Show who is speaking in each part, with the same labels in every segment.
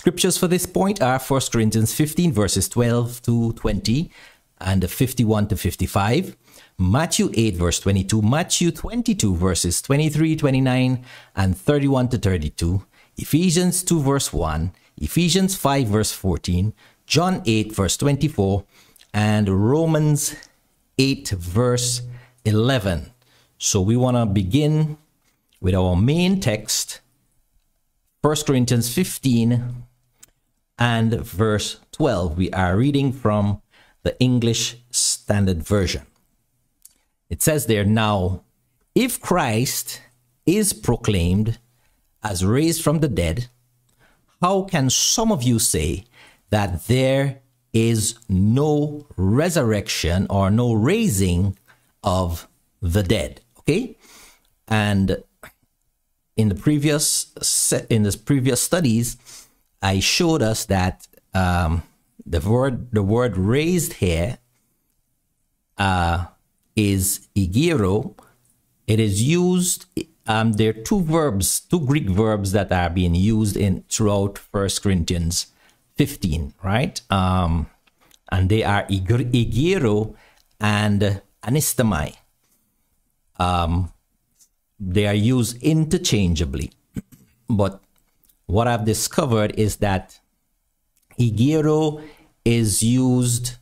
Speaker 1: Scriptures for this point are 1 Corinthians 15 verses 12 to 20 and 51 to 55. Matthew 8 verse 22, Matthew 22 verses 23, 29 and 31 to 32, Ephesians 2 verse 1, Ephesians 5 verse 14, John 8 verse 24, and Romans 8 verse 11. So we want to begin with our main text, 1 Corinthians 15 and verse 12. We are reading from the English Standard Version. It says there, "Now, if Christ is proclaimed as raised from the dead, how can some of you say that there is no resurrection or no raising of the dead?" Okay? And in the previous studies, I showed us that the word raised here is igero. It is used. There are two Greek verbs that are being used throughout 1 Corinthians 15, right? And they are igero and anistamai. They are used interchangeably, but what I've discovered is that igero is used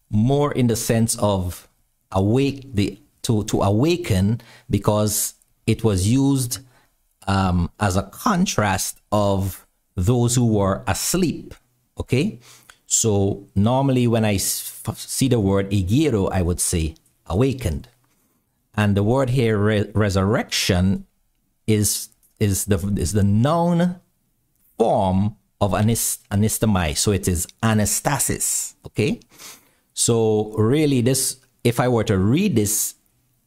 Speaker 1: more in the sense of to awaken, because it was used as a contrast of those who were asleep. Okay, so normally when I see the word igero, I would say awakened, and the word here resurrection is the noun form of anistamai, so it is anastasis. Okay, so really this, if I were to read this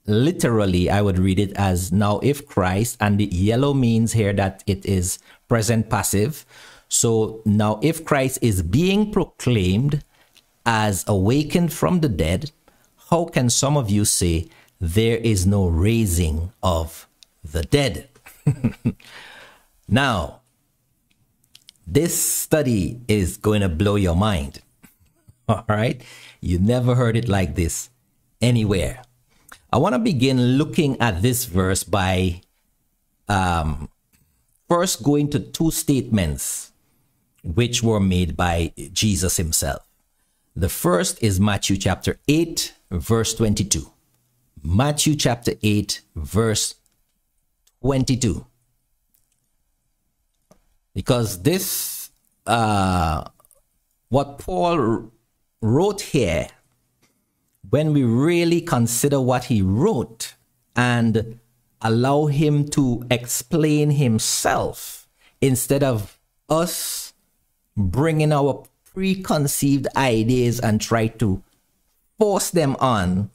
Speaker 1: literally, I would read it as, "Now if Christ," and the yellow means here that it is present passive. So now if Christ is being proclaimed as awakened from the dead, how can some of you say there is no raising of the dead? Now, this study is going to blow your mind. All right? You never heard it like this anywhere. I want to begin looking at this verse by first going to two statements which were made by Jesus himself. The first is Matthew chapter 8, verse 22. Matthew chapter 8, verse 22. Because this, what Paul wrote here, when we really consider what he wrote and allow him to explain himself, instead of us bringing our preconceived ideas and try to force them on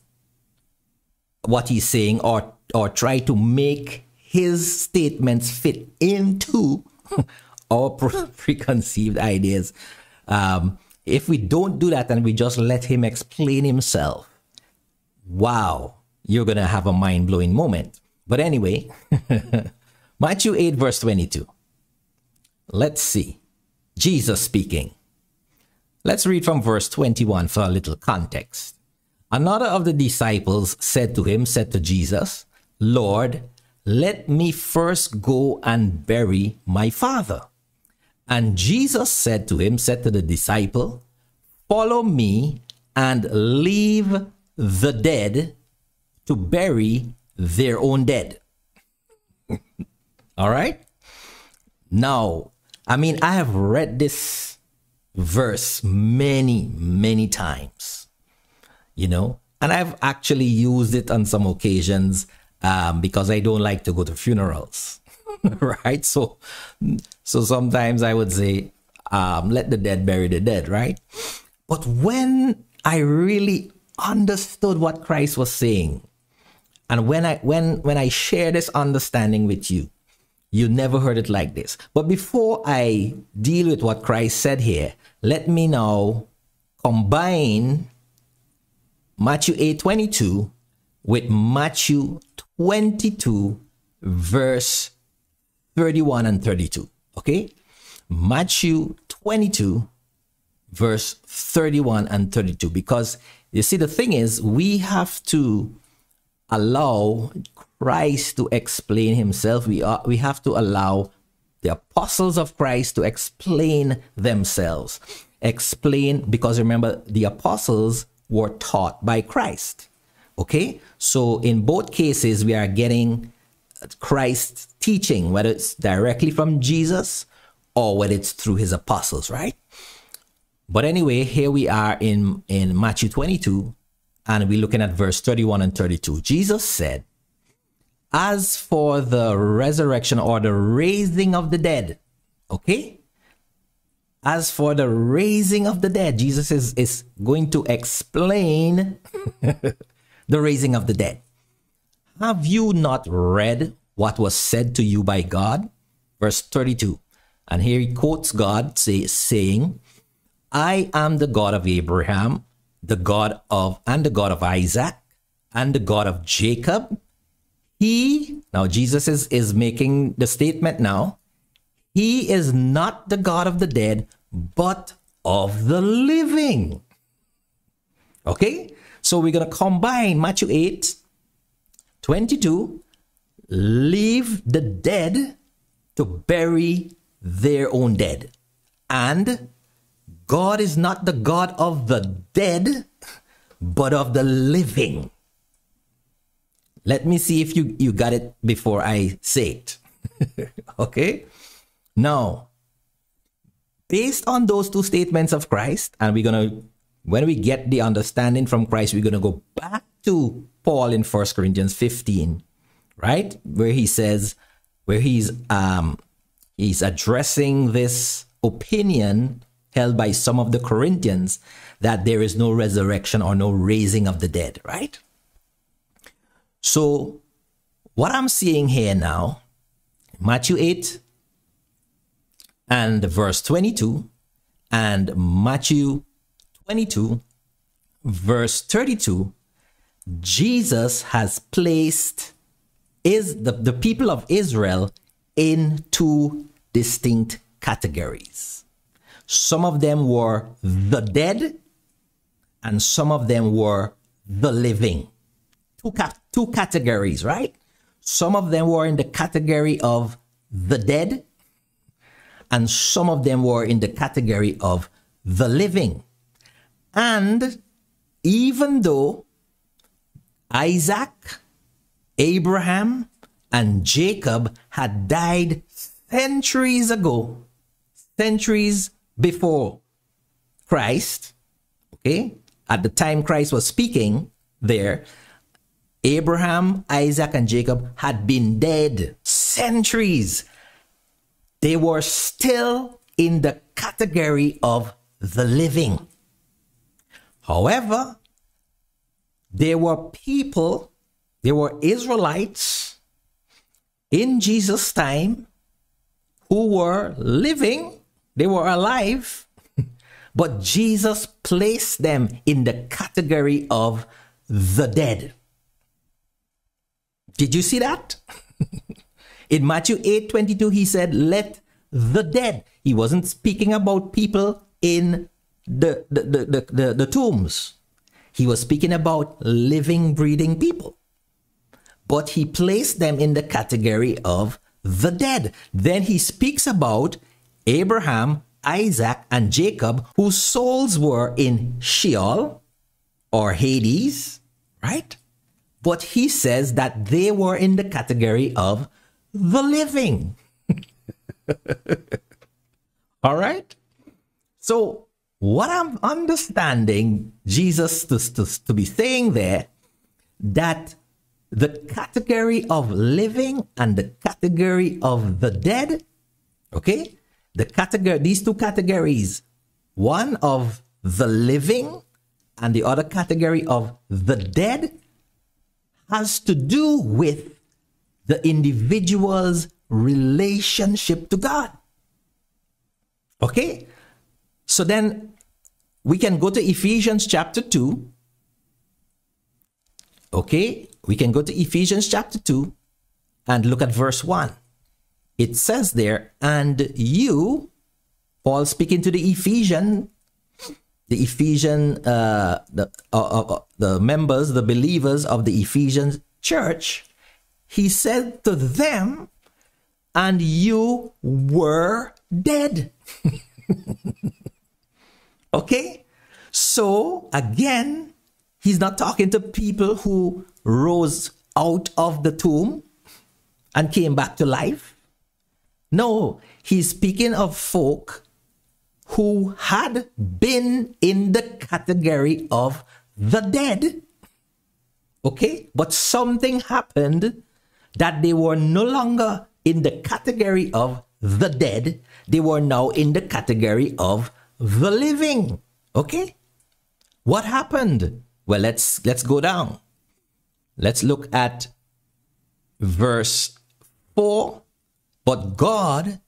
Speaker 1: what he's saying, or try to make his statements fit into our preconceived ideas. If we don't do that and we just let him explain himself, wow, you're going to have a mind-blowing moment. But anyway, Matthew 8, verse 22. Let's see. Jesus speaking. Let's read from verse 21 for a little context. "Another of the disciples said to Jesus, 'Lord, let me first go and bury my father.' And Jesus said to the disciple, 'Follow me and leave the dead to bury their own dead.'" All right? Now, I mean, I have read this verse many, many times, you know, and I've actually used it on some occasions because I don't like to go to funerals, right? So sometimes I would say, let the dead bury the dead, right? But when I really understood what Christ was saying, and when I share this understanding with you, you never heard it like this. But before I deal with what Christ said here, let me now combine Matthew 8:22 with Matthew 22, verse 31 and 32. Okay? Matthew 22, verse 31 and 32. Because you see, the thing is, we have to allow Christ to explain himself. We have to allow the apostles of Christ to explain themselves. Explain, because remember, the apostles were taught by Christ. Okay? So in both cases, we are getting Christ's teaching, whether it's directly from Jesus or whether it's through his apostles, right? But anyway, here we are in Matthew 22, and we're looking at verse 31 and 32. Jesus said, as for the resurrection or the raising of the dead, okay? As for the raising of the dead, Jesus is going to explain the raising of the dead. Have you not read what was said to you by God? Verse 32. And here he quotes God saying, I am the God of Abraham, the God of Isaac, and the God of Jacob. Now Jesus is making the statement now. He is not the God of the dead, but of the living. Okay? So we're going to combine Matthew 8, 22, leave the dead to bury their own dead. And God is not the God of the dead, but of the living. Let me see if you got it before I say it. Okay? Now, based on those two statements of Christ, and when we get the understanding from Christ, we're going to go back to Paul in 1 Corinthians 15, right? Where he says, where he's addressing this opinion held by some of the Corinthians that there is no resurrection or no raising of the dead, right? So what I'm seeing here now, Matthew 8 and verse 22 and Matthew 22 verse 32, Jesus has placed the people of Israel in two distinct categories. Some of them were the dead and some of them were the living. Two categories, right? Some of them were in the category of the dead and some of them were in the category of the living. And even though Isaac, Abraham, and Jacob had died centuries ago, centuries before Christ, okay, at the time Christ was speaking there, Abraham, Isaac, and Jacob had been dead centuries. They were still in the category of the living. However, there were people, there were Israelites in Jesus' time who were living, they were alive, but Jesus placed them in the category of the dead. Did you see that? In Matthew 8:22, he said, let the dead. He wasn't speaking about people in the tombs. He was speaking about living, breathing people. But he placed them in the category of the dead. Then he speaks about Abraham, Isaac, and Jacob, whose souls were in Sheol or Hades, right? But he says that they were in the category of the living. All right? So what I'm understanding Jesus to be saying there, that the category of living and the category of the dead, okay? These two categories, one of the living and the other category of the dead, has to do with the individual's relationship to God. Okay? So then we can go to Ephesians chapter 2. Okay? We can go to Ephesians chapter 2 and look at verse 1. It says there, and you, Paul speaking to the Ephesian, the members, the believers of the Ephesian church, he said to them, and you were dead. Okay? So, again, he's not talking to people who rose out of the tomb and came back to life. No, he's speaking of folk who had been in the category of the dead. Okay? But something happened that they were no longer in the category of the dead. They were now in the category of the living. Okay? What happened? Well, let's go down. Let's look at verse 4. But God,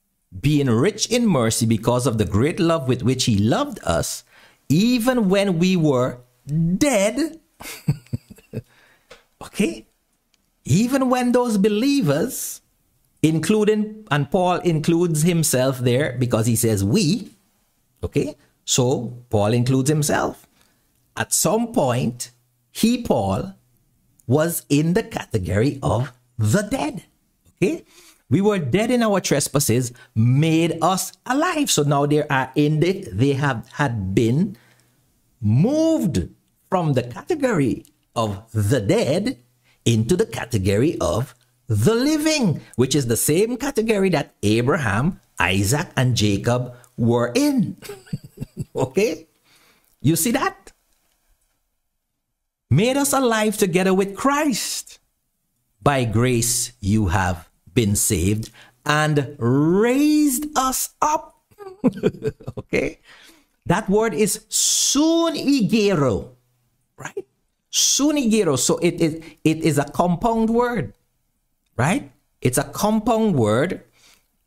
Speaker 1: being rich in mercy because of the great love with which he loved us, even when we were dead, okay? Even when those believers, including, and Paul includes himself there because he says we, okay? So Paul includes himself. At some point, Paul, was in the category of the dead, okay? We were dead in our trespasses, made us alive. So now they had been moved from the category of the dead into the category of the living, which is the same category that Abraham, Isaac, and Jacob were in. Okay? You see that? Made us alive together with Christ. By grace you have been saved and raised us up. Okay? That word is sunigero, right? Sunigero. So it is a compound word, right? It's a compound word.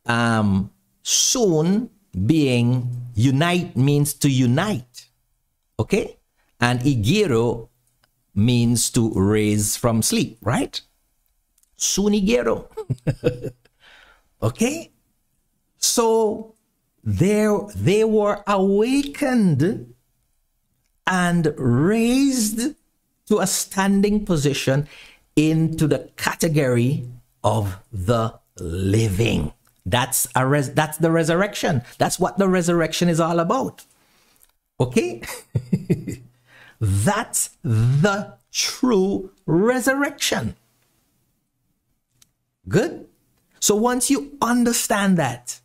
Speaker 1: Sun being unite means to unite, okay? And igero means to raise from sleep, right? Sunigero. Okay? So they were awakened and raised to a standing position into the category of the living. That's the resurrection. That's what the resurrection is all about. Okay? That's the true resurrection. Good? So once you understand that,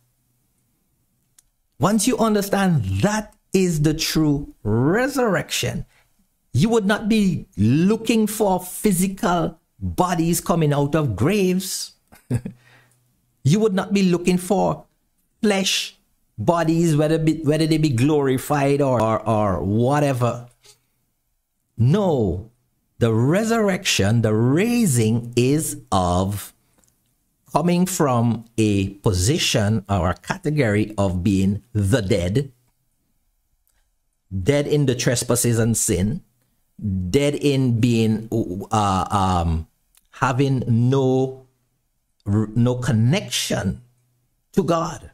Speaker 1: that is the true resurrection, you would not be looking for physical bodies coming out of graves. You would not be looking for flesh bodies, whether they be glorified or whatever. No, the resurrection, the raising is of coming from a position or a category of being the dead, dead in the trespasses and sin, dead in being having no connection to God,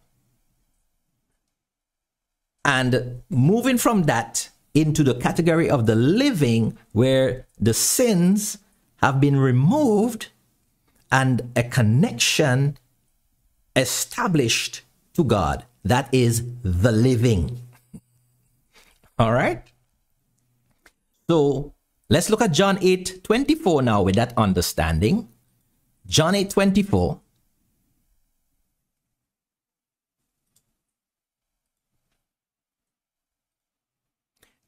Speaker 1: and moving from that into the category of the living, where the sins have been removed and a connection established to God. That is the living. All right? So let's look at John 8:24 now with that understanding. John 8:24.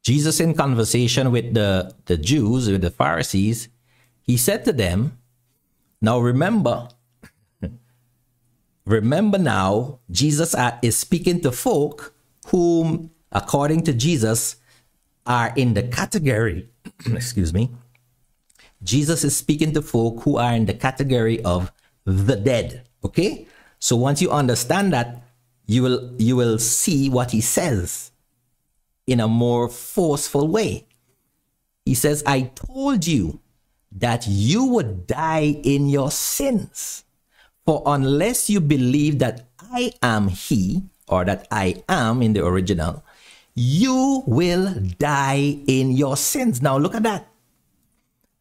Speaker 1: Jesus, in conversation with the Jews, with the Pharisees, he said to them, now remember now, Jesus is speaking to folk whom, according to Jesus, are in the category, excuse me, Jesus is speaking to folk who are in the category of the dead, okay? So once you understand that, you will see what he says in a more forceful way. He says, I told you that you would die in your sins. For unless you believe that I am he, or that I am in the original, you will die in your sins. Now look at that.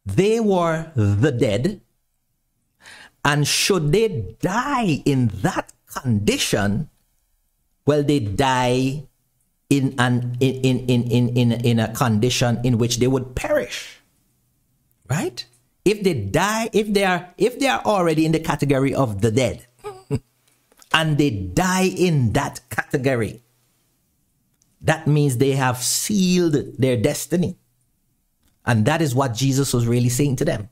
Speaker 1: They were the dead, and should they die in that condition, well, they die in a condition in which they would perish, right? If they die, if they are already in the category of the dead, and they die in that category, that means they have sealed their destiny. And that is what Jesus was really saying to them.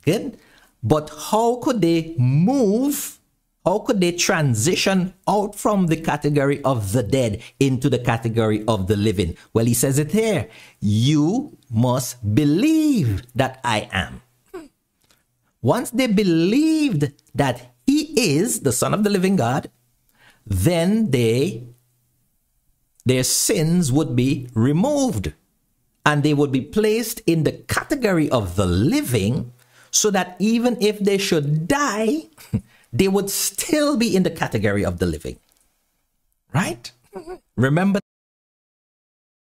Speaker 1: Good? But how could they move? How could they transition out from the category of the dead into the category of the living? Well, he says it here. You must believe that I am. Once they believed that he is the Son of the living God, then their sins would be removed, and they would be placed in the category of the living, so that even if they should die, they would still be in the category of the living. Right? Remember